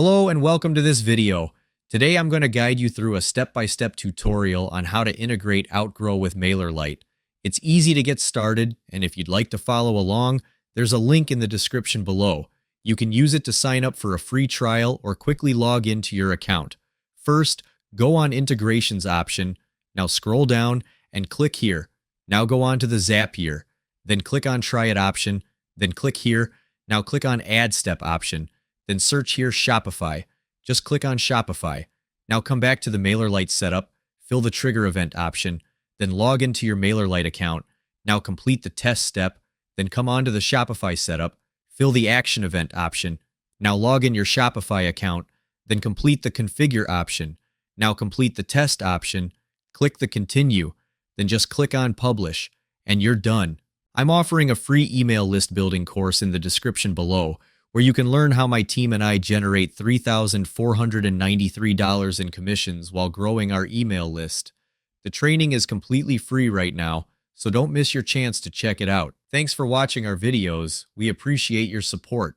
Hello and welcome to this video. Today I'm going to guide you through a step-by-step tutorial on how to integrate Outgrow with MailerLite. It's easy to get started, and if you'd like to follow along, there's a link in the description below. You can use it to sign up for a free trial or quickly log into your account. First, go on Integrations option. Now scroll down and click here. Now go on to the Zapier. Then click on Try It option. Then click here. Now click on Add Step option. Then search here Shopify. Just click on Shopify. Now come back to the MailerLite setup, fill the trigger event option, then log into your MailerLite account. Now complete the test step, then come on to the Shopify setup, fill the action event option. Now log in your Shopify account, then complete the configure option. Now complete the test option, click the continue, then just click on publish, and you're done. I'm offering a free email list building course in the description below, where you can learn how my team and I generate $3,493 in commissions while growing our email list. The training is completely free right now, so don't miss your chance to check it out. Thanks for watching our videos. We appreciate your support.